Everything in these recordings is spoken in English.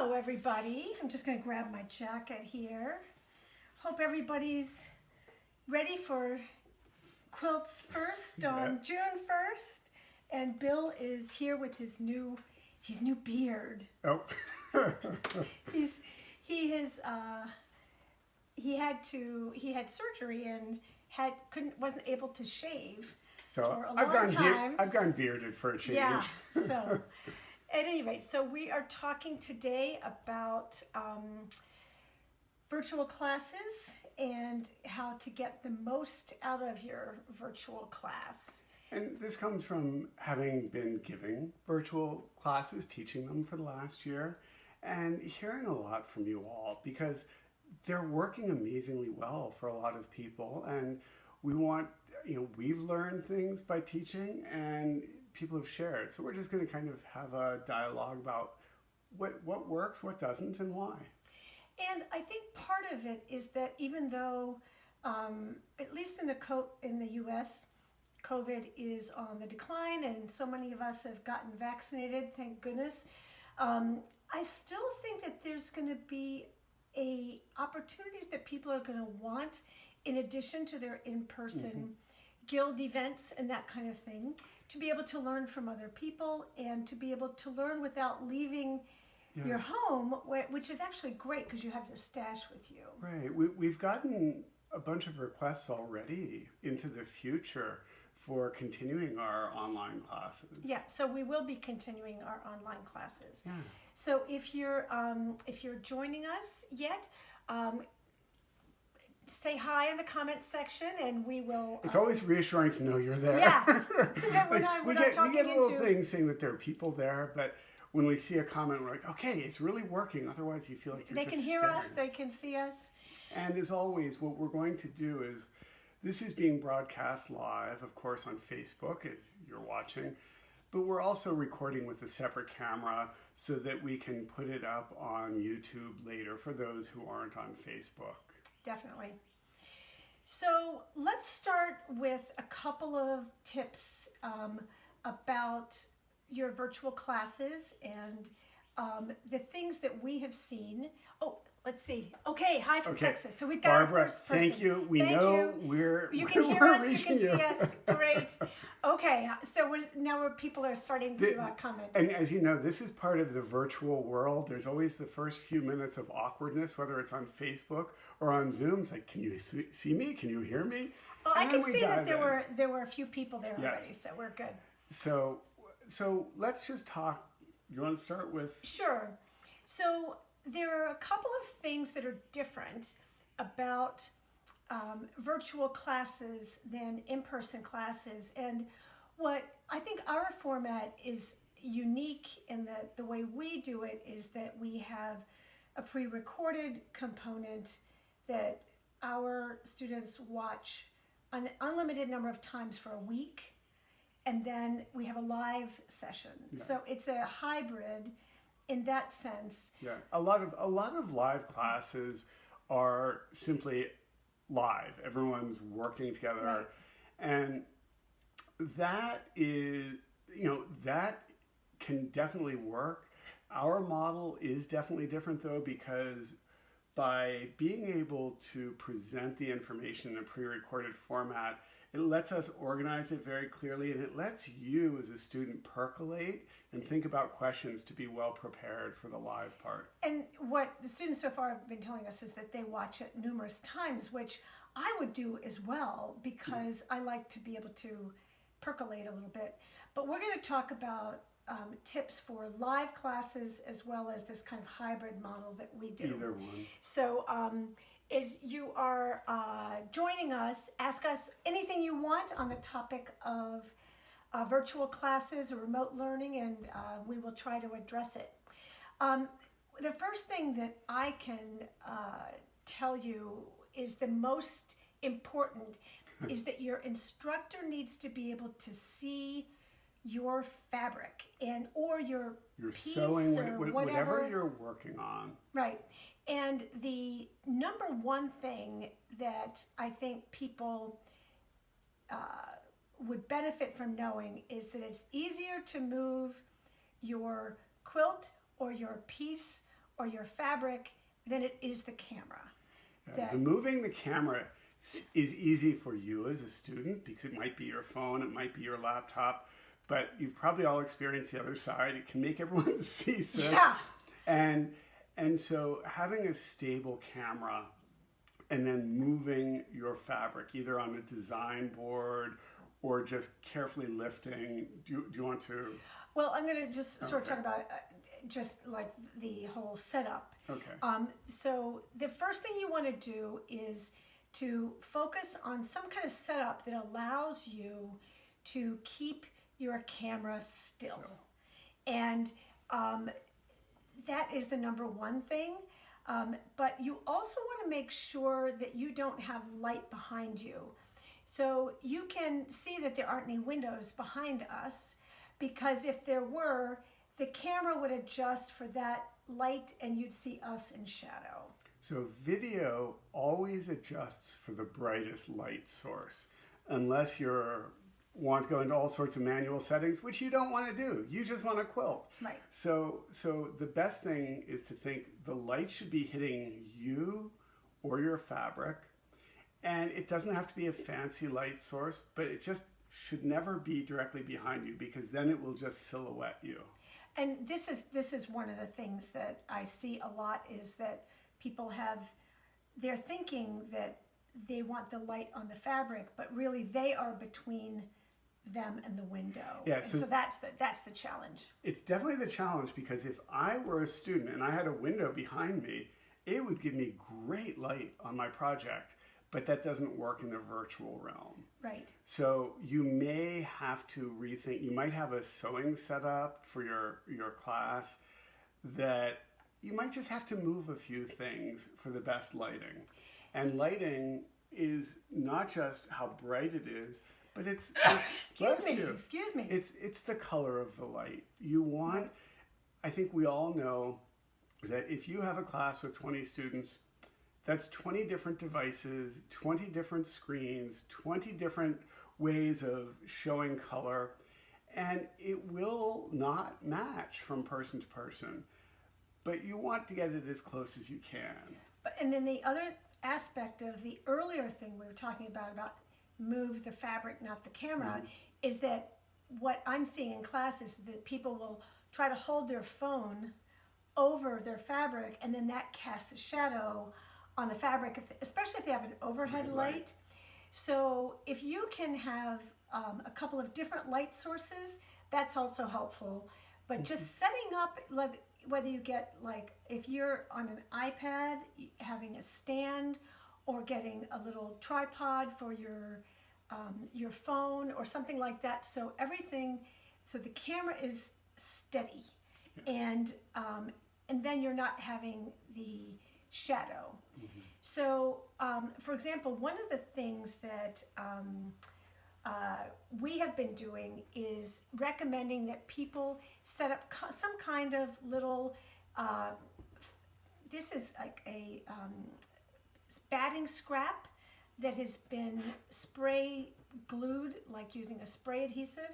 Hello everybody. I'm just going to grab my jacket here. Hope everybody's ready for Quilts First on June 1st. And Bill is here with his new beard. Oh. he had surgery and wasn't able to shave for a long time. I've gone bearded for a change. Yeah. So at any rate, so we are talking today about virtual classes and how to get the most out of your virtual class. And this comes from having been giving virtual classes, teaching them for the last year, and hearing a lot from you all because they're working amazingly well for a lot of people. And we want, we've learned things by teaching and people have shared. So we're just going to kind of have a dialogue about what works, what doesn't, and why. And I think part of it is that even though, at least in the U.S., COVID is on the decline and so many of us have gotten vaccinated, thank goodness, I still think that there's going to be opportunities that people are going to want in addition to their in-person guild events and that kind of thing, to be able to learn from other people and to be able to learn without leaving your home, which is actually great because you have your stash with you. Right. We've gotten a bunch of requests already into the future for continuing our online classes. Yeah, so we will be continuing our online classes. Yeah. So if you're joining us yet, say hi in the comments section, and we will. It's always reassuring to know you're there. Yeah, we're not talking we get a little thing saying that there are people there, but when we see a comment, we're like, okay, it's really working. Otherwise, you feel like you're They just can hear staring. us. They can see us. And as always, what we're going to do is, this is being broadcast live, of course, on Facebook as you're watching, but we're also recording with a separate camera so that we can put it up on YouTube later for those who aren't on Facebook. Definitely. So let's start with a couple of tips about your virtual classes and the things that we have seen. Oh, let's see. Okay, hi from Texas. So we got Barbara, our first person. thank you. We know we're you can hear us. You can you. see us. Great. Okay, so now people are starting to comment. And as you know, this is part of the virtual world. There's always the first few minutes of awkwardness, whether it's on Facebook or on Zoom. It's like, can you see me? Can you hear me? Well, I can see that there were a few people there already, so we're good. So let's just talk. You want to start with? Sure. So there are a couple of things that are different about virtual classes than in-person classes. And what I think our format is unique in the way we do it is that we have a pre-recorded component that our students watch an unlimited number of times for a week. And then we have a live session. Yeah. So it's a hybrid in that sense. Yeah, a lot of live classes are simply live. Everyone's working together. Right. And that is, that can definitely work. Our model is definitely different though, because by being able to present the information in a pre-recorded format, it lets us organize it very clearly, and it lets you as a student percolate and think about questions to be well prepared for the live part. And what the students so far have been telling us is that they watch it numerous times, which I would do as well because I like to be able to percolate a little bit. But we're going to talk about tips for live classes as well as this kind of hybrid model that we do. Either one. So as you are joining us, ask us anything you want on the topic of virtual classes or remote learning, and we will try to address it. The first thing that I can tell you is the most important is that your instructor needs to be able to see your fabric or your piece sewing, or whatever you're working on. Right. And the number one thing that I think people would benefit from knowing is that it's easier to move your quilt or your piece or your fabric than it is the camera. The moving the camera is easy for you as a student because it might be your phone, it might be your laptop, but you've probably all experienced the other side. It can make everyone seasick. Yeah. And so having a stable camera and then moving your fabric either on a design board or just carefully lifting. Do you want to? Well, I'm going to just sort of talk about just like the whole setup. Okay. So the first thing you want to do is to focus on some kind of setup that allows you to keep your camera still. And that is the number one thing. But you also want to make sure that you don't have light behind you. So you can see that there aren't any windows behind us, because if there were, the camera would adjust for that light and you'd see us in shadow. So video always adjusts for the brightest light source, unless you want to go into all sorts of manual settings, which you don't want to do. You just want to quilt. Right. So the best thing is to think the light should be hitting you or your fabric, and it doesn't have to be a fancy light source, but it just should never be directly behind you, because then it will just silhouette you. And this is one of the things that I see a lot, is that people they're thinking that they want the light on the fabric, but really they are between them and the window. Yeah, and so that's the challenge. It's definitely the challenge, because if I were a student and I had a window behind me, it would give me great light on my project, but that doesn't work in the virtual realm. Right. So you may have to rethink. You might have a sewing setup for your class that you might just have to move a few things for the best lighting. And lighting is not just how bright it is, but it's excuse me. It's the color of the light. You want, right. I think we all know that if you have a class with 20 students, that's 20 different devices, 20 different screens, 20 different ways of showing color, and it will not match from person to person. But you want to get it as close as you can. And then the other aspect of the earlier thing we were talking about move the fabric, not the camera, is that what I'm seeing in class is that people will try to hold their phone over their fabric, and then that casts a shadow on the fabric, especially if they have an overhead light. So if you can have a couple of different light sources, that's also helpful. But just setting up, whether you get, like, if you're on an iPad, having a stand, or getting a little tripod for your phone or something like that, so the camera is steady, and then you're not having the shadow. So, for example, one of the things that we have been doing is recommending that people set up some kind of little, this is like a batting scrap that has been spray glued, like using a spray adhesive,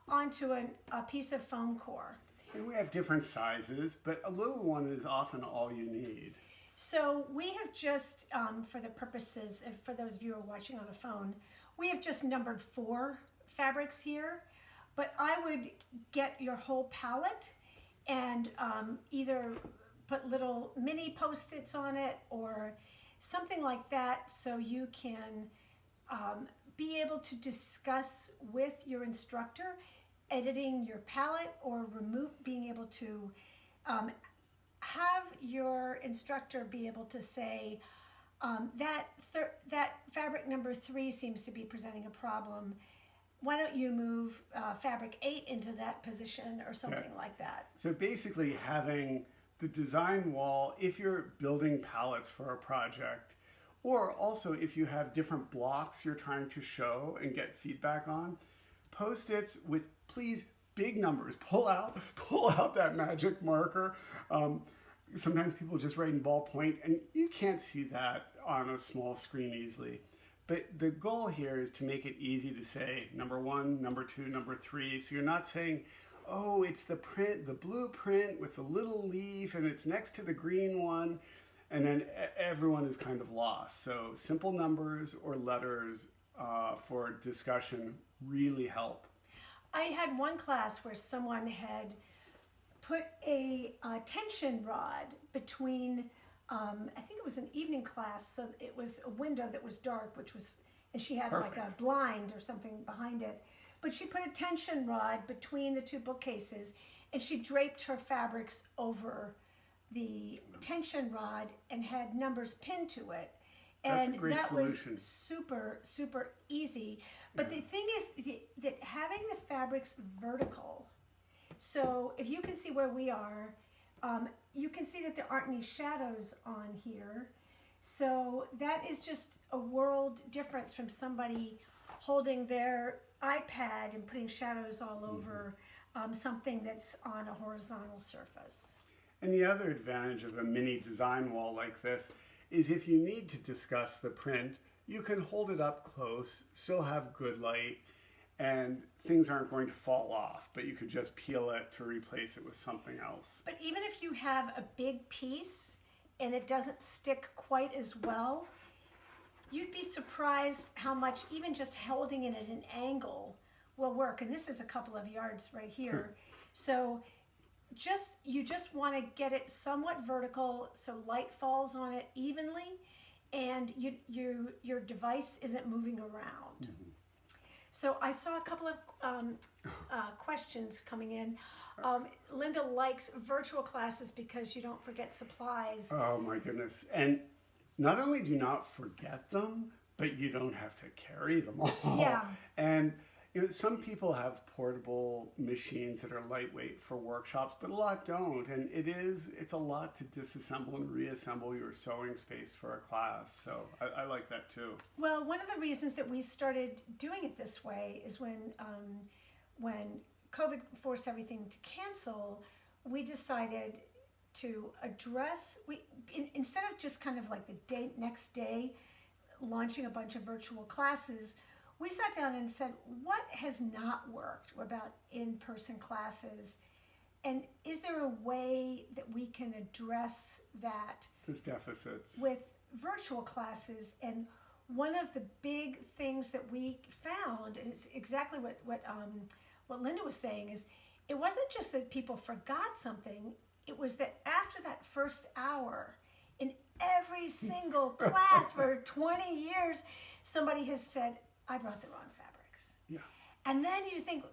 onto a piece of foam core. And we have different sizes, but a little one is often all you need. So we have just, for the purposes, for those of you who are watching on a phone, we have just numbered 4 fabrics here, but I would get your whole palette and either put little mini Post-its on it or something like that, so you can be able to discuss with your instructor editing your palette, or being able to have your instructor be able to say, that fabric number 3 seems to be presenting a problem. Why don't you move fabric 8 into that position, or something like that. So basically having the design wall, if you're building palettes for a project, or also if you have different blocks you're trying to show and get feedback on, Post-its with, please, big numbers. Pull out that magic marker. Sometimes people just write in ballpoint, and you can't see that on a small screen easily. But the goal here is to make it easy to say number 1, number 2, number 3. So you're not saying oh, it's the print, the blue print with the little leaf, and it's next to the green one, and then everyone is kind of lost. So simple numbers or letters for discussion really help. I had one class where someone had put a tension rod between, I think it was an evening class, so it was a window that was dark, and she had Perfect. like a blind or something behind it. But she put a tension rod between the two bookcases, and she draped her fabrics over the tension rod and had numbers pinned to it. That's And a great that solution. was super, super easy. But the thing is that having the fabrics vertical, so if you can see where we are, you can see that there aren't any shadows on here. So that is just a world difference from somebody holding their iPad and putting shadows all over something that's on a horizontal surface. And the other advantage of a mini design wall like this is if you need to discuss the print, you can hold it up close, still have good light, and things aren't going to fall off, but you could just peel it to replace it with something else. But even if you have a big piece and it doesn't stick quite as well, you'd be surprised how much even just holding it at an angle will work. And this is a couple of yards right here. So you just want to get it somewhat vertical so light falls on it evenly, and your device isn't moving around. So I saw a couple of questions coming in. Linda likes virtual classes because you don't forget supplies. Oh my goodness. And not only do you not forget them, but you don't have to carry them all. Yeah. And some people have portable machines that are lightweight for workshops, but a lot don't. And it's a lot to disassemble and reassemble your sewing space for a class. So I like that too. Well, one of the reasons that we started doing it this way is when COVID forced everything to cancel, we decided to address, instead of just kind of like the next day launching a bunch of virtual classes, we sat down and said, what has not worked about in-person classes? And is there a way that we can address that? There's deficits. With virtual classes? And one of the big things that we found, and it's exactly what Linda was saying, is it wasn't just that people forgot something, it was that after that first hour, in every single class for 20 years, somebody has said, I brought the wrong fabrics. Yeah. And then you think,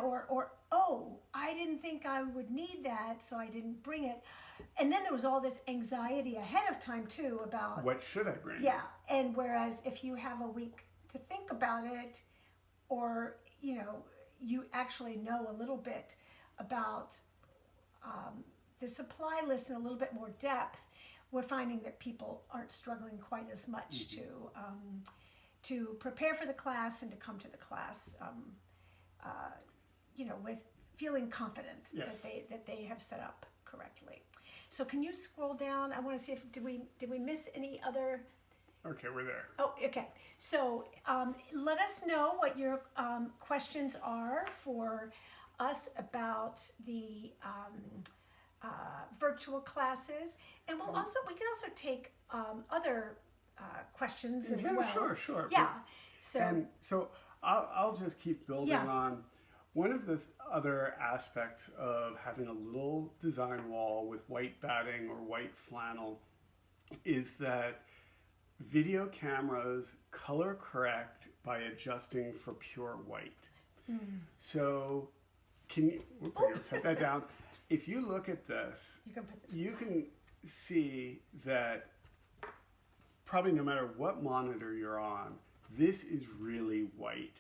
or oh, I didn't think I would need that, so I didn't bring it. And then there was all this anxiety ahead of time too about what should I bring? Yeah. And whereas if you have a week to think about it, or you actually know a little bit about the supply list in a little bit more depth, we're finding that people aren't struggling quite as much to prepare for the class and to come to the class, with feeling confident that they have set up correctly. So can you scroll down? I want to see if did we miss any other? Okay, we're there. Oh, okay. So let us know what your questions are for us about the virtual classes, and we can also take other questions as well. Sure. Yeah. So I'll just keep building Yeah. on. One of the other aspects of having a little design wall with white batting or white flannel is that video cameras color correct by adjusting for pure white. So we'll set that down. If you look at this, you can see that probably no matter what monitor you're on, this is really white.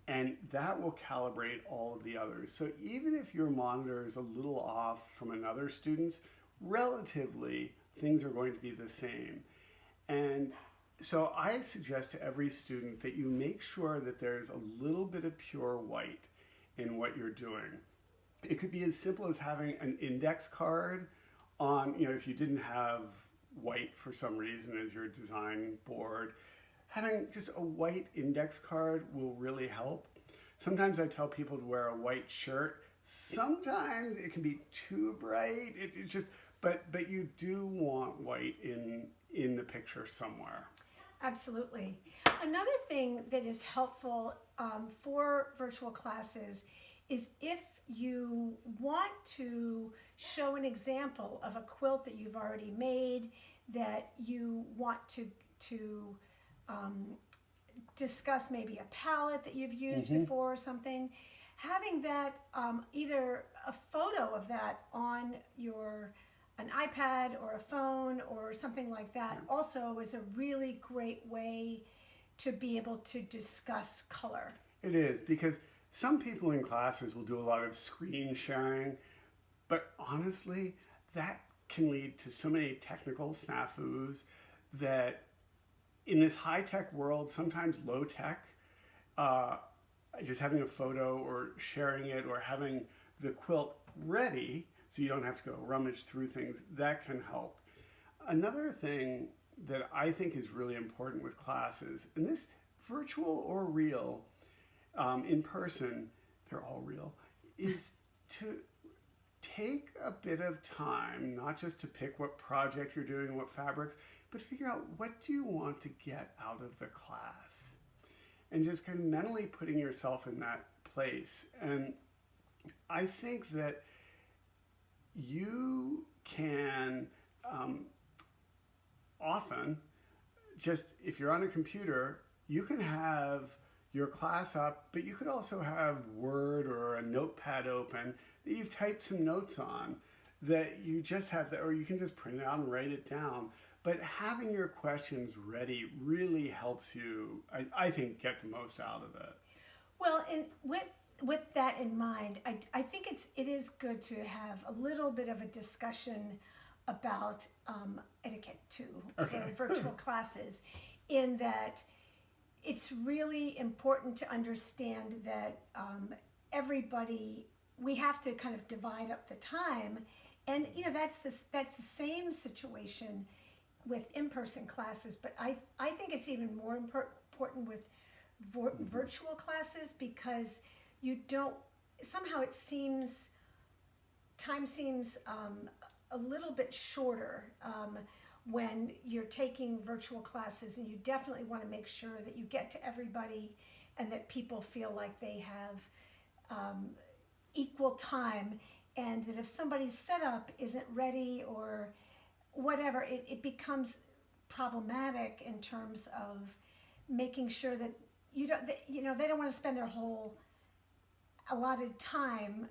And that will calibrate all of the others. So even if your monitor is a little off from another student's, relatively, things are going to be the same. And so I suggest to every student that you make sure that there's a little bit of pure white in what you're doing. It could be as simple as having an index card on, if you didn't have white for some reason as your design board, having just a white index card will really help. Sometimes I tell people to wear a white shirt sometimes it can be too bright. It's just, but you do want white in the picture somewhere. Absolutely. Another thing that is helpful for virtual classes is if you want to show an example of a quilt that you've already made, that you want to discuss maybe a palette that you've used before or something, having that either a photo of that on an iPad or a phone or something like that also is a really great way to be able to discuss color. It is, because some people in classes will do a lot of screen sharing, but honestly, that can lead to so many technical snafus that in this high-tech world, sometimes low-tech, just having a photo or sharing it or having the quilt ready so you don't have to go rummage through things, that can help. Another thing that I think is really important with classes, and this virtual or real, in person, they're all real, is to take a bit of time, not just to pick what project you're doing, what fabrics, but figure out what do you want to get out of the class. And just kind of mentally putting yourself in that place. And I think that you can often, just if you're on a computer, you can have your class up, but you could also have Word or a notepad open that you've typed some notes on that you just have that, or you can just print it out and write it down. But having your questions ready really helps you, I think, get the most out of it. Well, and with that in mind, I think it is good to have a little bit of a discussion about etiquette too for virtual classes, in that it's really important to understand that everybody, we have to kind of divide up the time, and that's the same situation with in-person classes, but I think it's even more important with virtual classes, because somehow time seems a little bit shorter when you're taking virtual classes, and you definitely want to make sure that you get to everybody and that people feel like they have equal time, and that if somebody's setup isn't ready or whatever, it becomes problematic in terms of making sure that they don't want to spend their whole allotted time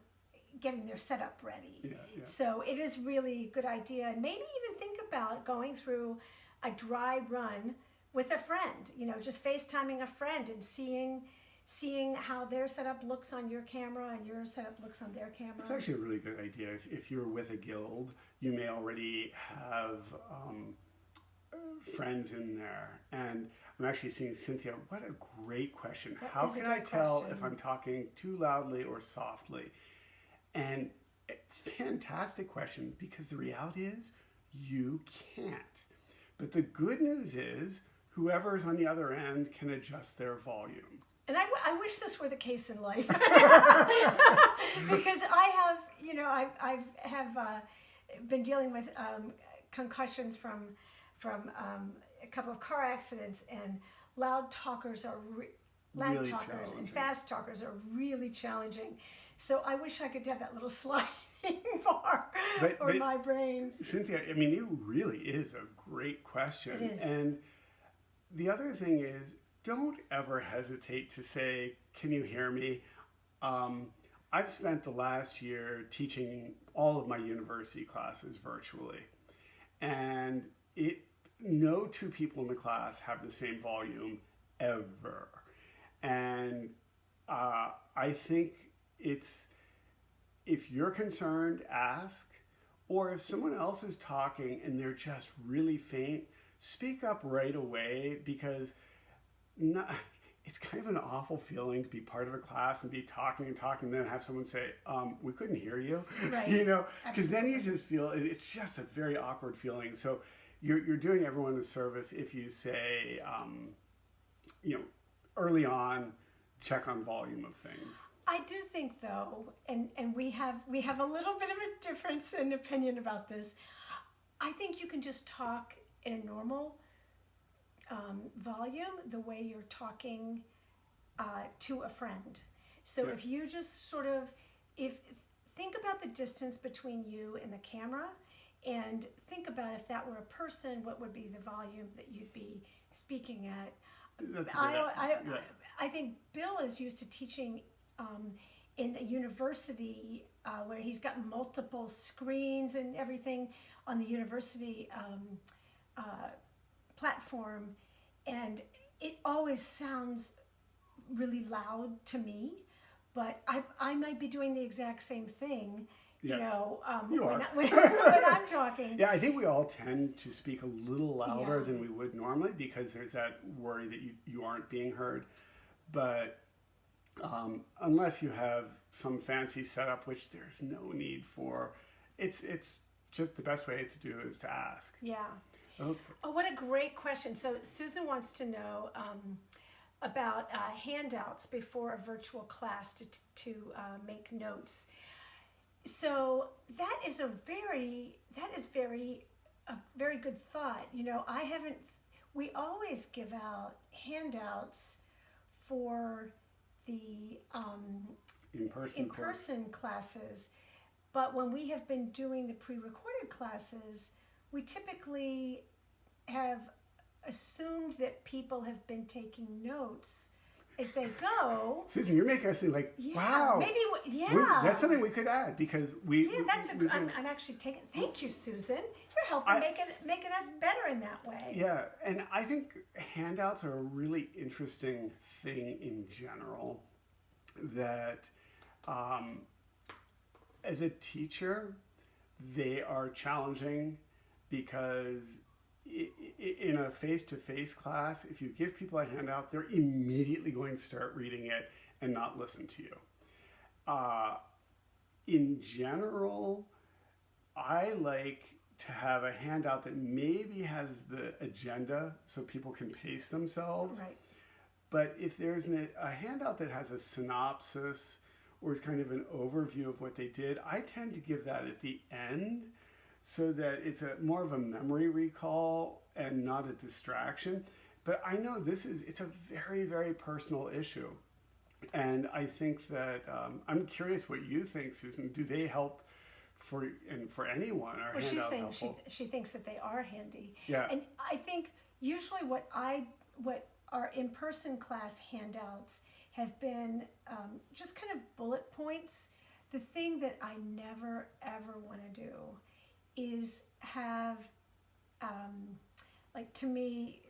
getting their setup ready. Yeah. So it is really a good idea, and maybe even think about going through a dry run with a friend, just FaceTiming a friend and seeing how their setup looks on your camera and your setup looks on their camera. It's actually a really good idea. If you're with a guild, you may already have friends in there. And I'm actually seeing Cynthia, what a great question. How can I tell if I'm talking too loudly or softly? And fantastic question, because the reality is you can't. But the good news is whoever's on the other end can adjust their volume. And I wish this were the case in life, because I have been dealing with concussions from a couple of car accidents, and loud talkers and fast talkers are really challenging. So I wish I could have that little sliding bar for my brain. Cynthia, I mean, it really is a great question. It is. And the other thing is, don't ever hesitate to say, can you hear me? I've spent the last year teaching all of my university classes virtually. And no two people in the class have the same volume ever. And I think if you're concerned, ask. Or if someone else is talking and they're just really faint, speak up right away, because it's kind of an awful feeling to be part of a class and be talking and then have someone say, we couldn't hear you. Right. Because then you just feel, it's just a very awkward feeling. So you're doing everyone a service if you say, early on, check on volume of things. I do think though, and we have a little bit of a difference in opinion about this. I think you can just talk in a normal volume, the way you're talking to a friend. So if you just sort of, think about the distance between you and the camera, and think about if that were a person, what would be the volume that you'd be speaking at. I think Bill is used to teaching in a university where he's got multiple screens and everything on the university platform, and it always sounds really loud to me, but I might be doing the exact same thing, you know, when I'm talking. Yeah, I think we all tend to speak a little louder than we would normally because there's that worry that you aren't being heard. But unless you have some fancy setup, which there's no need for, it's just the best way to do is to ask. Yeah. Okay. Oh, what a great question. So Susan wants to know about handouts before a virtual class to make notes. So that is a very good thought. You know, we always give out handouts for the in-person classes, but when we have been doing the pre-recorded classes, we typically have assumed that people have been taking notes as they go. Susan, you're making us think like, wow. Maybe, that's something we could add because we. Yeah, I'm actually taking. Thank you, Susan. You're helping making us better in that way. Yeah, and I think handouts are a really interesting thing in general. That, as a teacher, they are challenging because in a face-to-face class, if you give people a handout, they're immediately going to start reading it and not listen to you. In general, I like to have a handout that maybe has the agenda so people can pace themselves. Right. But if there's a handout that has a synopsis or is kind of an overview of what they did, I tend to give that at the end so that it's more of a memory recall and not a distraction. But I know it's a very, very personal issue. And I think that, I'm curious what you think, Susan. Do they help for anyone? Are handouts she's saying helpful? she thinks that they are handy. Yeah. And I think usually what our in-person class handouts have been just kind of bullet points. The thing that I never, ever want to do is have, like, to me,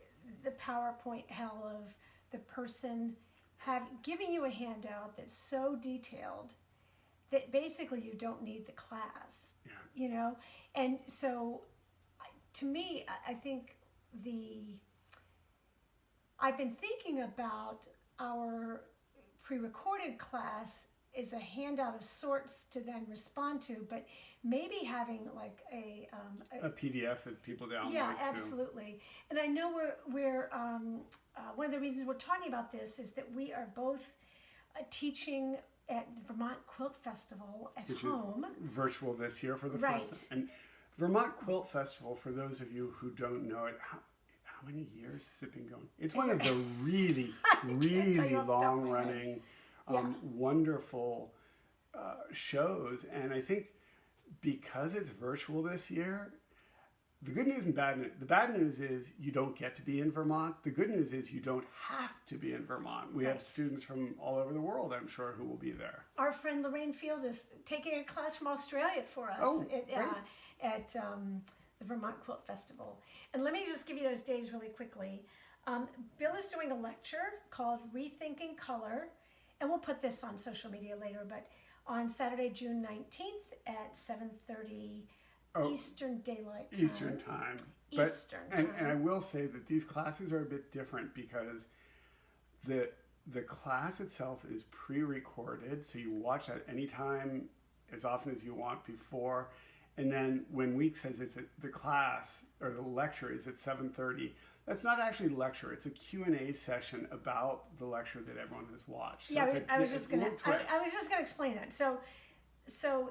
the PowerPoint hell of the person giving you a handout that's so detailed that basically you don't need the class, you know? And so, to me, I think I've been thinking about our pre-recorded class is a handout of sorts to then respond to, but maybe having like a PDF that people download. Yeah, absolutely. And I know we're one of the reasons we're talking about this is that we are both teaching at the Vermont Quilt Festival at home. Is virtual this year for the right. first time. And Vermont Quilt Festival, for those of you who don't know it, how many years has it been going? It's one of the really, really long-running, wonderful shows. And I think because it's virtual this year, the good news and bad news. The bad news is you don't get to be in Vermont. The good news is you don't have to be in Vermont. We have students from all over the world, I'm sure, who will be there. Our friend Lorraine Field is taking a class from Australia for us at the Vermont Quilt Festival. And let me just give you those days really quickly. Bill is doing a lecture called Rethinking Color, and we'll put this on social media later, but on Saturday, June 19th at 7:30 Eastern Daylight Time. Eastern Time. And I will say that these classes are a bit different because the class itself is pre-recorded, so you watch that anytime, as often as you want before, And then when Week says it's the class or the lecture is at 7:30, that's not actually a lecture. It's a Q&A session about the lecture that everyone has watched. So Yeah, I was it's just a gonna little twist. I was just gonna explain that. So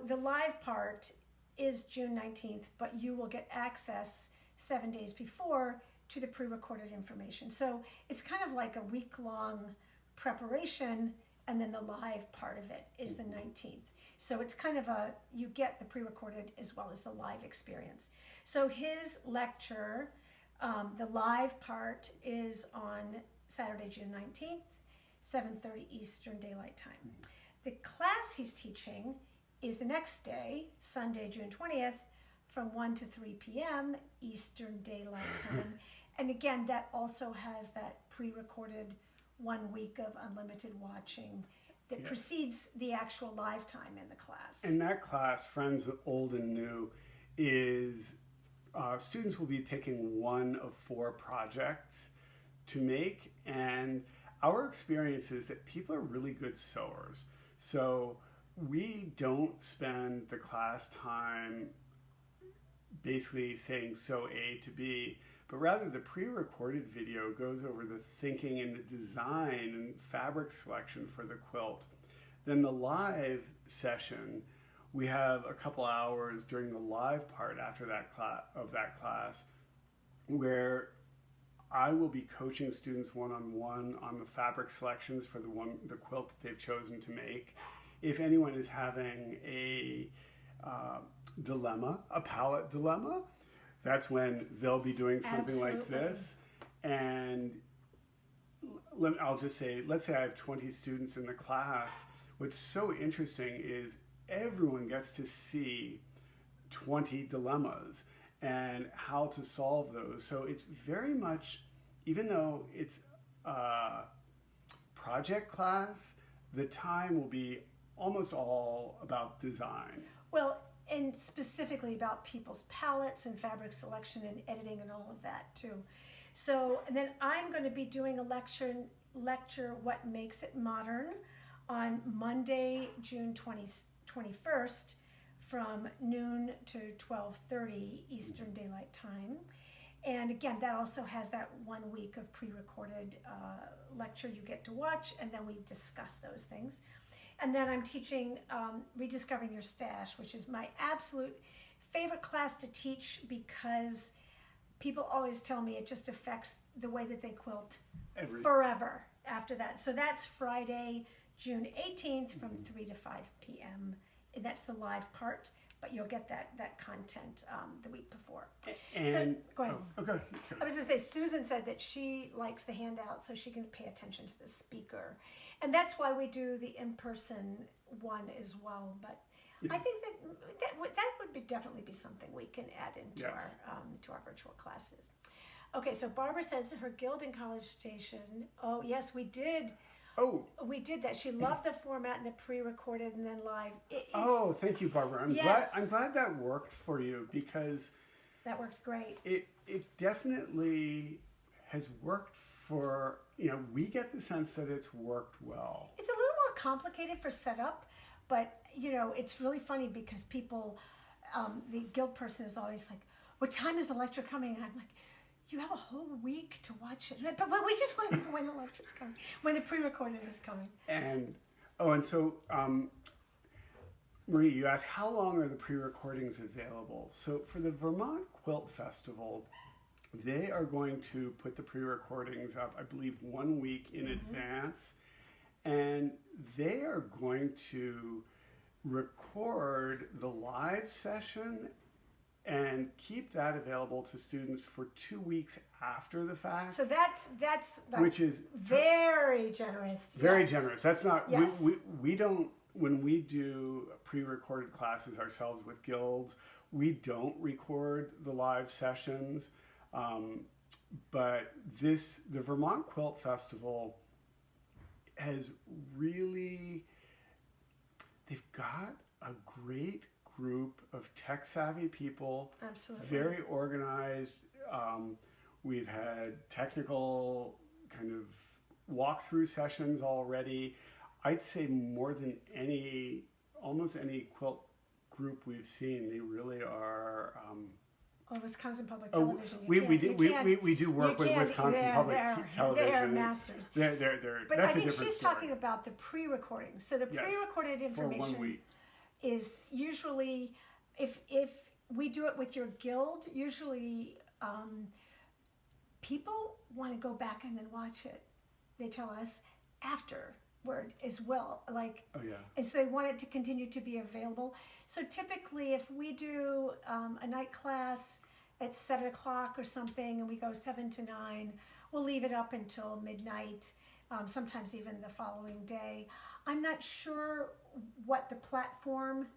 the live part is June 19th, but you will get access 7 days before to the pre-recorded information. So it's kind of like a week-long preparation, and then the live part of it is the 19th. So it's kind of you get the pre-recorded as well as the live experience. So his lecture, the live part is on Saturday, June 19th, 7:30 Eastern Daylight Time. The class he's teaching is the next day, Sunday, June 20th, from 1 to 3 p.m. Eastern Daylight Time. And again, that also has that pre-recorded 1 week of unlimited watching that precedes the actual live time in the class. And that class, Friends Old and New, is students will be picking one of 4 projects to make. And our experience is that people are really good sewers. So we don't spend the class time basically saying sew A to B, but rather the pre-recorded video goes over the thinking and the design and fabric selection for the quilt. Then the live session, we have a couple hours during the live part after that class where I will be coaching students one-on-one on the fabric selections for the quilt that they've chosen to make. If anyone is having a dilemma, a palette dilemma, that's when they'll be doing something like this. And I'll just say, let's say I have 20 students in the class. What's so interesting is everyone gets to see 20 dilemmas and how to solve those. So it's very much, even though it's a project class, the time will be almost all about design. Well, and specifically about people's palettes and fabric selection and editing and all of that too. So, and then I'm going to be doing a lecture, What Makes It Modern, on Monday, June 21st from noon to 12:30 Eastern Daylight Time. And again, that also has that 1 week of pre-recorded lecture you get to watch, and then we discuss those things. And then I'm teaching Rediscovering Your Stash, which is my absolute favorite class to teach because people always tell me it just affects the way that they quilt forever after that. So that's Friday, June 18th from 3 to 5 p.m. And that's the live part, but you'll get that content the week before. And so, go ahead. Okay. I was going to say, Susan said that she likes the handout, so she can pay attention to the speaker. And that's why we do the in-person one as well. But I think that would definitely be something we can add into our virtual classes. Okay, so Barbara says her Guild in College Station. Oh, yes, we did. Oh, we did that. She loved the format and the pre-recorded and then live. Thank you, Barbara. I'm glad that worked for you because that worked great. It definitely has worked for, we get the sense that it's worked well. It's a little more complicated for setup, but it's really funny because people, the Guild person is always like, what time is the lecture coming? And I'm like, you have a whole week to watch it. But we just want to know when the lecture's coming, when the pre-recorded is coming. And so, Marie, you asked how long are the pre-recordings available? So for the Vermont Quilt Festival, they are going to put the pre-recordings up, I believe, 1 week in advance. And they are going to record the live session and keep that available to students for 2 weeks after the fact. So that's which is very generous. Very generous. That's not we don't, when we do pre-recorded classes ourselves with guilds, we don't record the live sessions. But the Vermont Quilt Festival has really, they've got a great group of tech-savvy people. Absolutely. Very organized. We've had technical kind of walkthrough sessions already. I'd say more than almost any quilt group we've seen, they really are. Oh, Wisconsin Public Television. We do work with Wisconsin Public Television. They are masters. But That's I think a different she's story. talking about the pre-recording. So the pre-recorded For 1 information week. is usually, if we do it with your guild, usually people want to go back and then watch it. They tell us afterward as well. And so they want it to continue to be available. So typically, if we do a night class at 7 o'clock or something, and we go 7 to 9, we'll leave it up until midnight, sometimes even the following day. I'm not sure what the platform,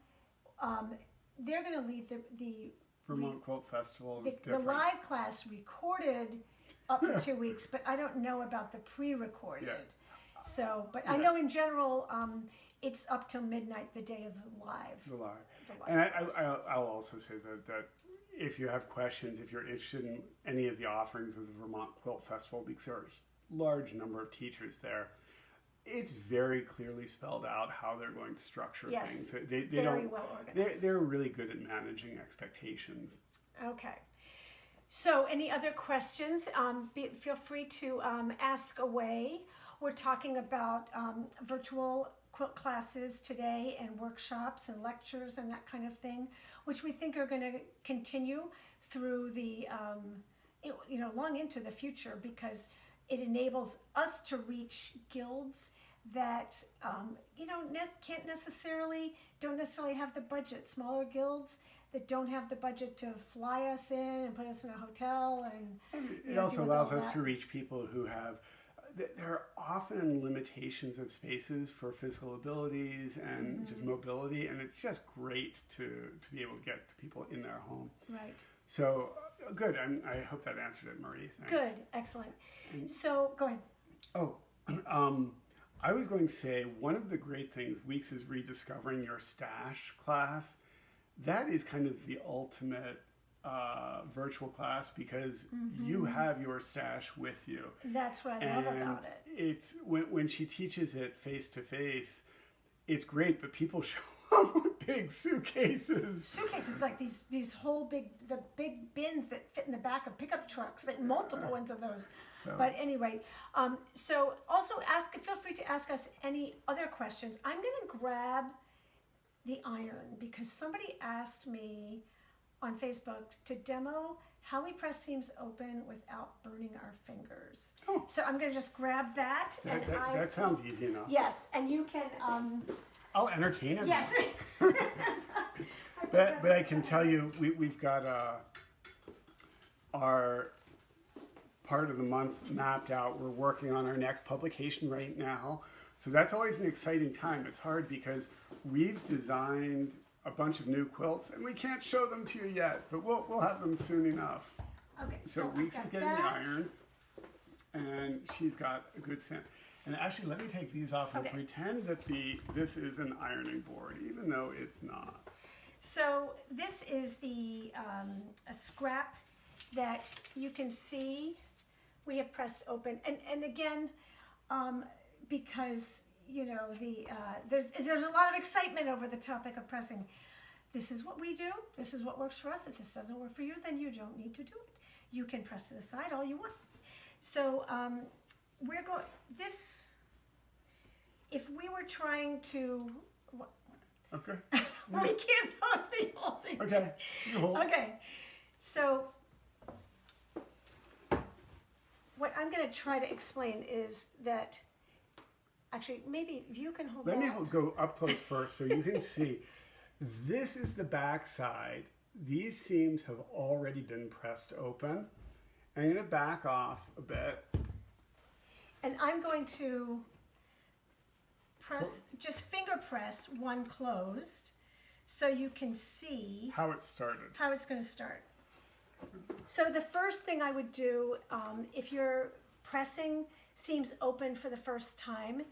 they're going to leave the Vermont Quilt Festival is the different. live class recorded up for 2 weeks, but I don't know about the pre-recorded. Yeah. So, but I know in general, it's up till midnight the day of the live. The live. The And live I'll also say that if you have questions, if you're interested in any of the offerings of the Vermont Quilt Festival, because there are a large number of teachers there, it's very clearly spelled out how they're going to structure things. They very don't, well organized. They're really good at managing expectations. Okay. So, any other questions? Feel free to ask away. We're talking about virtual quilt classes today and workshops and lectures and that kind of thing, which we think are going to continue through the, long into the future, because it enables us to reach guilds that, don't necessarily have the budget. Smaller guilds that don't have the budget to fly us in and put us in a hotel. And it also allows us to reach people who have, there are often limitations of spaces for physical abilities and just mobility, and it's just great to be able to get to people in their home. Right. So, good. I hope that answered it, Marie. Thanks. Good. Excellent. So, go ahead. Oh, I was going to say, one of the great things, Weeks is Rediscovering Your Stash class. That is kind of the ultimate virtual class, because you have your stash with you. That's what I love about it. It's when she teaches it face to face, it's great, but people show up with big suitcases. Suitcases like these whole the big bins that fit in the back of pickup trucks, that multiple ones of those. So. But anyway, so also feel free to ask us any other questions. I'm going to grab the iron because somebody asked me on Facebook to demo how we press seams open without burning our fingers. Oh. So I'm going to just grab that. That sounds easy enough. Yes, and you can... I'll entertain it. Yes. but I can tell you, we've got our part of the month mapped out. We're working on our next publication right now. So that's always an exciting time. It's hard because we've designed a bunch of new quilts and we can't show them to you yet, but we'll have them soon enough. Okay. So Weeks is getting the iron, and she's got a good scent. And actually, let me take these off and pretend that this is an ironing board, even though it's not. So this is a scrap that you can see we have pressed open, and again, because there's a lot of excitement over the topic of pressing. This is what we do. This is what works for us. If this doesn't work for you, then you don't need to do it. You can press it aside all you want. So we're going this. If we were trying to, okay, we can't both be holding. Okay, you hold. Okay, so what I'm going to try to explain is that. Actually, maybe you can hold. Let me go up close first so you can see. This is the back side. These seams have already been pressed open. I'm going to back off a bit. And I'm going to just finger press one closed so you can see how it started. How it's going to start. So the first thing I would do, if you're pressing seams open for the first time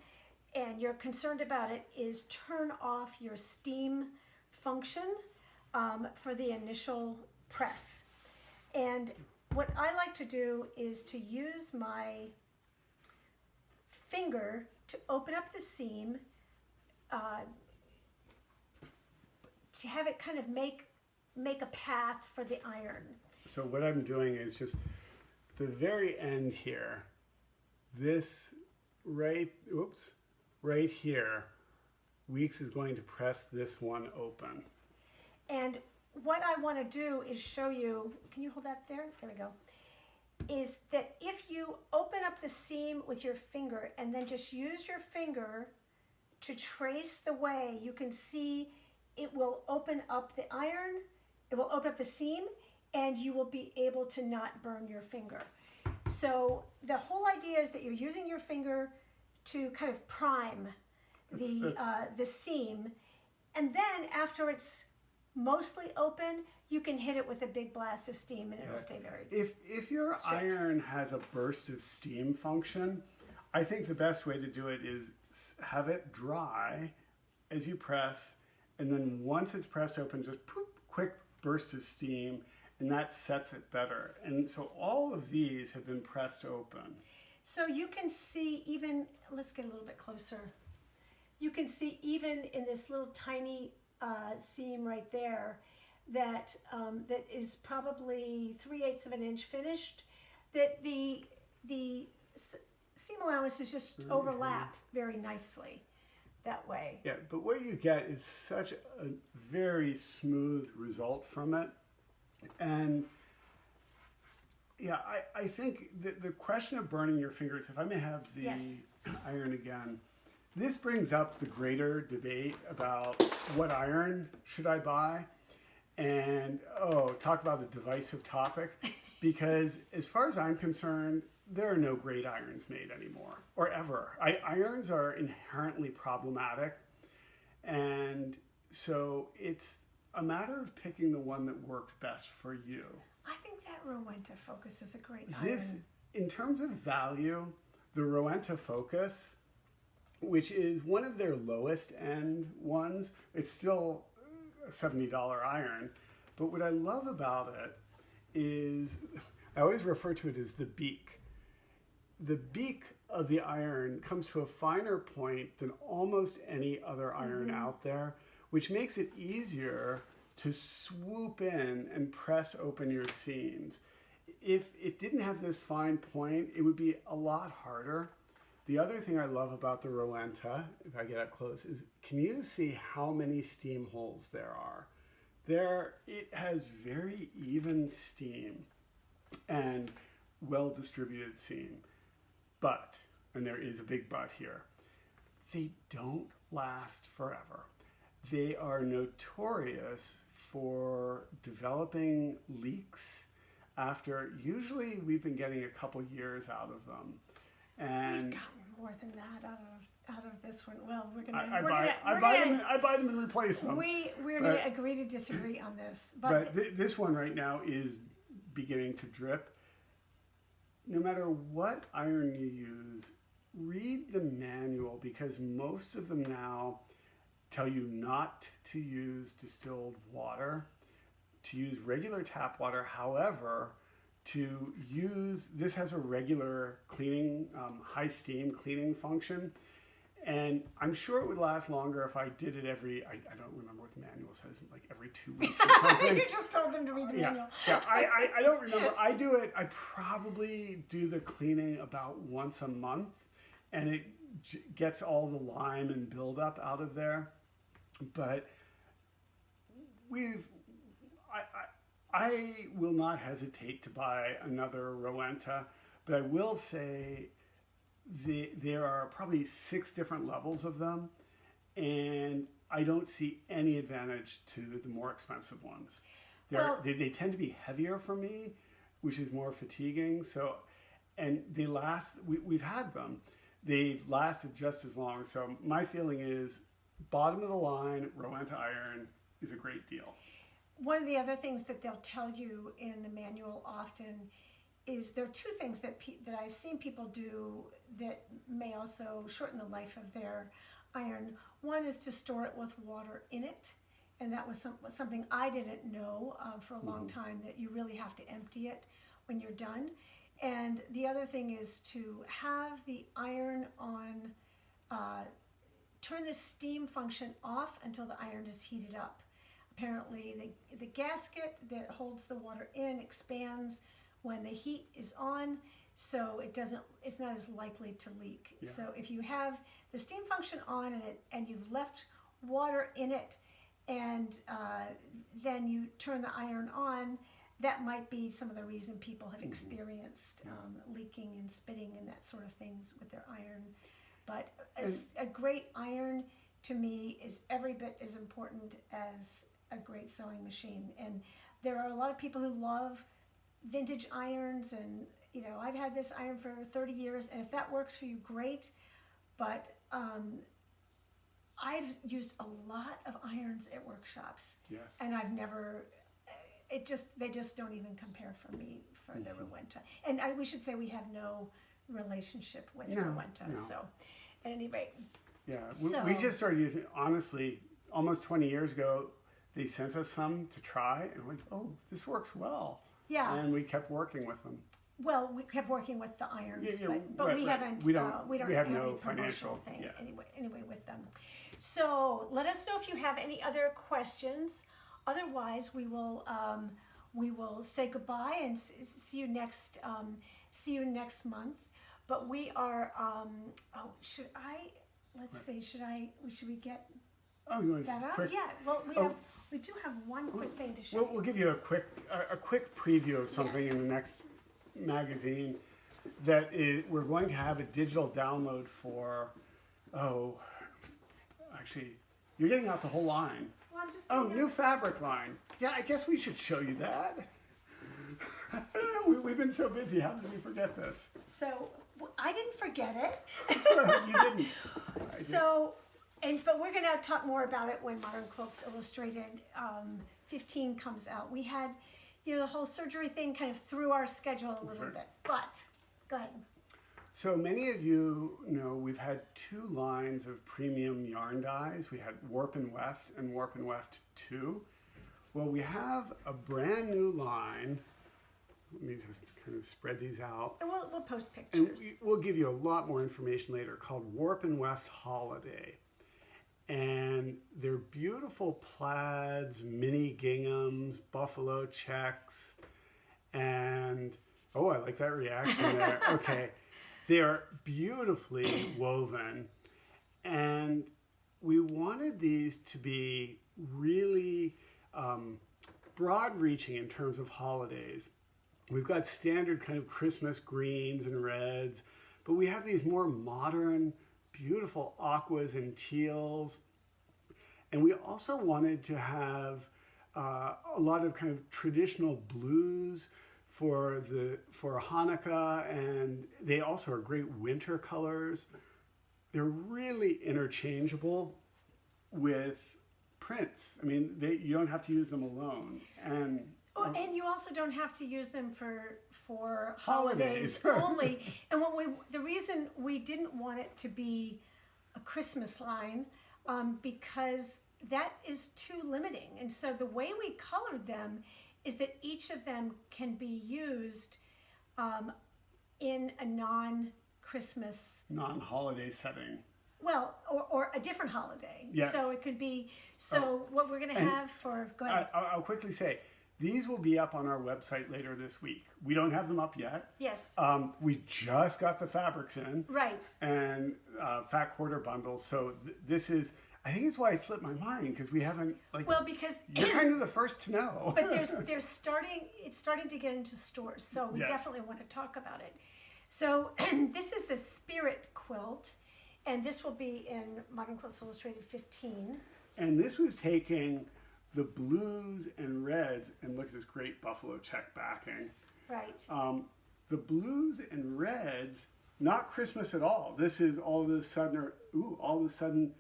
and you're concerned about it, is turn off your steam function for the initial press. And what I like to do is to use my finger to open up the seam to have it kind of make a path for the iron. So what I'm doing is just the very end here, this right here, Weeks is going to press this one open. And what I want to do is show you, can you hold that there? There we go. Is that if you open up the seam with your finger and then just use your finger to trace the way, you can see it will open up the iron, it will open up the seam, and you will be able to not burn your finger. So the whole idea is that you're using your finger to kind of prime the seam, and then after it's mostly open, you can hit it with a big blast of steam and it'll stay very If your straight. iron has a burst of steam function, I think the best way to do it is have it dry as you press, and then once it's pressed open, just poof, quick burst of steam, and that sets it better. And so all of these have been pressed open. So you can see even, let's get a little bit closer. You can see even in this little tiny seam right there that that is probably 3/8 of an inch finished, that the seam allowances just overlap very nicely that way. Yeah, but what you get is such a very smooth result from it. And yeah, I think the question of burning your fingers, if I may have the iron again, this brings up the greater debate about what iron should I buy. And talk about a divisive topic, because as far as I'm concerned, there are no great irons made anymore, or ever. Irons are inherently problematic, and so it's a matter of picking the one that works best for you. I think that Rowenta Focus is a great iron. In terms of value, the Rowenta Focus, which is one of their lowest end ones, it's still a $70 iron. But what I love about it is, I always refer to it as the beak. The beak of the iron comes to a finer point than almost any other iron out there, which makes it easier to swoop in and press open your seams. If it didn't have this fine point, it would be a lot harder. The other thing I love about the Rowenta, if I get up close, is can you see how many steam holes there are? It has very even steam and well-distributed seam. But, and there is a big but here, they don't last forever. They are notorious for developing leaks after, usually we've been getting a couple years out of them. And we've gotten more than that out of this one. Well, I buy them and replace them. We're going to agree to disagree on this. But this one right now is beginning to drip. No matter what iron you use, read the manual, because most of them now tell you not to use distilled water, to use regular tap water. However, this has a regular cleaning, high steam cleaning function. And I'm sure it would last longer if I did it I don't remember what the manual says, like every 2 weeks or something. You just told them to read the manual. Yeah, I don't remember. I probably do the cleaning about once a month, and it gets all the lime and buildup out of there. But I will not hesitate to buy another Rowenta, but I will say there are probably 6 different levels of them, and I don't see any advantage to the more expensive ones. They tend to be heavier for me, which is more fatiguing. So, and they last. We've had them; they've lasted just as long. So my feeling is, bottom of the line Rowenta iron is a great deal. One of the other things that they'll tell you in the manual often is there are 2 things that I've seen people do that may also shorten the life of their iron. One is to store it with water in it, and that was something I didn't know for a long time, that you really have to empty it when you're done. And the other thing is to have the iron on, turn the steam function off until the iron is heated up. apparently the gasket that holds the water in expands when the heat is on, so it's not as likely to leak. Yeah. So if you have the steam function on in it and you've left water in it, and then you turn the iron on, that might be some of the reason people have experienced leaking and spitting and that sort of things with their iron. But a great iron, to me, is every bit as important as a great sewing machine. And there are a lot of people who love vintage irons, and I've had this iron for 30 years, and if that works for you, great. But I've used a lot of irons at workshops, Yes. and I've never. They just don't even compare for me for the Rowenta. And we should say we have no relationship with Rowenta. No. So, at any rate. Yeah, we just started using, honestly, almost 20 years ago. They sent us some to try, and we're like, oh, this works well. Yeah. And we kept working with them. Well, we kept working with the irons, Yeah, but right, we right. haven't. We don't We have any no promotional financial thing yeah. anyway with them. So let us know if you have any other questions. Otherwise, we will say goodbye and see you next month. But we are. Should we get Oh, you want that to out? quick? Yeah. Well, we do have one quick thing to show. We'll give you a quick preview of something Yes. in the next magazine. That is, we're going to have a digital download for. Oh, actually, you're getting out the whole line. Well, I'm just. Oh, new fabric line. Yeah, I guess we should show you that. I don't know. We've been so busy. How did we forget this? So I didn't forget it. You didn't. But we're going to talk more about it when Modern Quilts Illustrated 15 comes out. We had, the whole surgery thing kind of threw our schedule a little bit. But go ahead. So many of you know we've had two lines of premium yarn dyes. We had Warp and Weft and Warp and Weft 2. Well, we have a brand new line. Let me just kind of spread these out. And we'll post And pictures. we'll give you a lot more information later, called Warp and Weft Holiday. And they're beautiful plaids, mini ginghams, buffalo checks, and oh, I like that reaction there. Okay. They are beautifully woven, and we wanted these to be really broad-reaching in terms of holidays. We've got standard kind of Christmas greens and reds, but we have these more modern, beautiful aquas and teals. And we also wanted to have a lot of kind of traditional blues for Hanukkah, and they also are great winter colors. They're really interchangeable with prints. I mean, you don't have to use them alone. And you also don't have to use them for holidays only. And the reason we didn't want it to be a Christmas line, because that is too limiting. And so the way we colored them is that each of them can be used in a non-Christmas, non-holiday setting. Well, or a different holiday. Yes. So it could be. What we're going to have for. Go ahead. I'll quickly say, these will be up on our website later this week. We don't have them up yet. Yes. We just got the fabrics in. Right. And fat quarter bundles. So this is. I think it's why it slipped my mind, because we haven't because you're kind of the first to know. But it's starting to get into stores, so we definitely want to talk about it. So this is the Spirit quilt, and this will be in Modern Quilts Illustrated 15. And this was taking the blues and reds, and look at this great buffalo check backing. Right. The blues and reds, not Christmas at all. This is all of a sudden.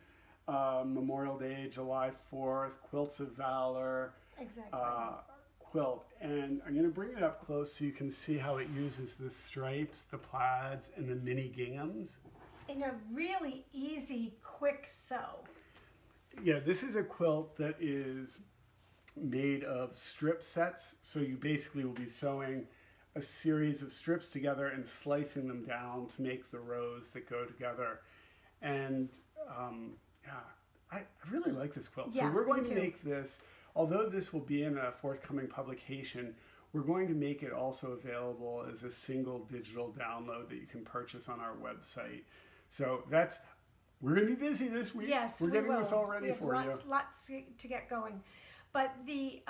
Memorial Day, July 4th, Quilts of Valor, Exactly. quilt. And I'm going to bring it up close so you can see how it uses the stripes, the plaids, and the mini ginghams. In a really easy, quick sew. Yeah, this is a quilt that is made of strip sets. So you basically will be sewing a series of strips together and slicing them down to make the rows that go together. And I really like this quilt. Yeah, so we're going me to too. make this although this will be in a forthcoming publication, we're going to make it also available as a single digital download that you can purchase on our website. So we're going to be busy this week. Yes, we're getting will. this all ready for you. Lots to get going. But be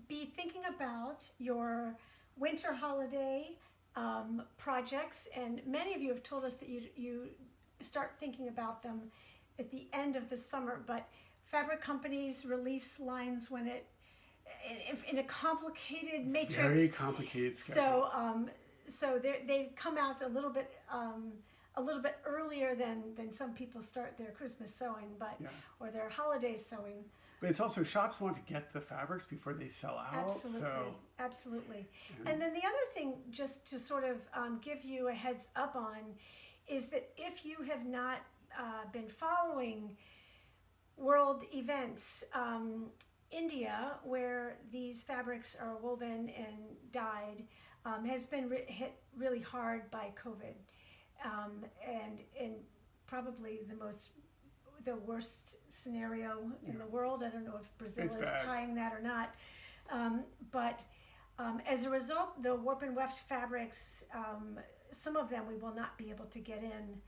thinking about your winter holiday projects, and many of you have told us that you start thinking about them at the end of the summer, but fabric companies release lines when in a complicated matrix. Very complicated schedule. So they come out a little bit earlier than some people start their Christmas sewing, or their holiday sewing. But it's also, shops want to get the fabrics before they sell out. Absolutely. And then the other thing, just to sort of give you a heads up on, is that if you have not been following world events, India, where these fabrics are woven and dyed, has been hit really hard by COVID, and probably the worst scenario in the world. I don't know if Brazil is tying that or not, but as a result, the warp and weft fabrics, some of them we will not be able to get in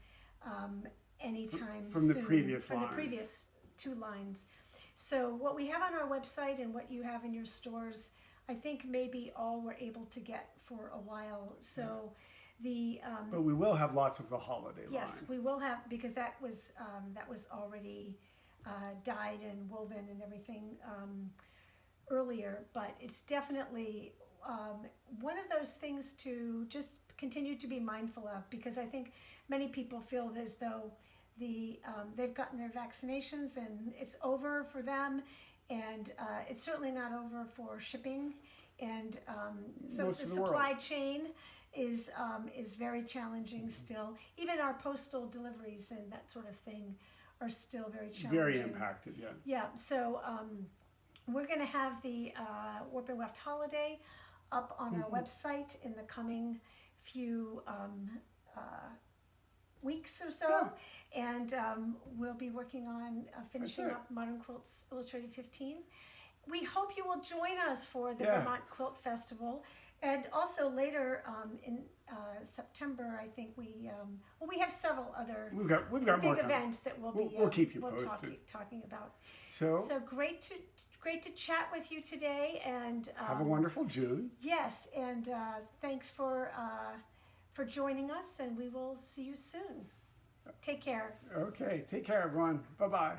anytime from soon. The previous from lines. The previous 2 lines. So what we have on our website and what you have in your stores, I think maybe all we're able to get for a while. So but we will have lots of the holiday line. Yes, we will have, because that was already dyed and woven and everything earlier. But it's definitely one of those things to just continue to be mindful of, because I think many people feel as though they've gotten their vaccinations and it's over for them, and it's certainly not over for shipping, and so the supply chain is very challenging still. Even our postal deliveries and that sort of thing are still very challenging. Very impacted, yeah. Yeah, so we're going to have the Warp and Weft holiday up on our website in the coming few weeks or so, and we'll be working on finishing up Modern Quilts Illustrated 15. We hope you will join us for the Vermont Quilt Festival, and also later in September, I think we have several other we've got big more events that we'll keep you posted. Talking about. So great to chat with you today, and have a wonderful June. Yes, and thanks for joining us, and we will see you soon. Take care. Okay, take care, everyone. Bye-bye.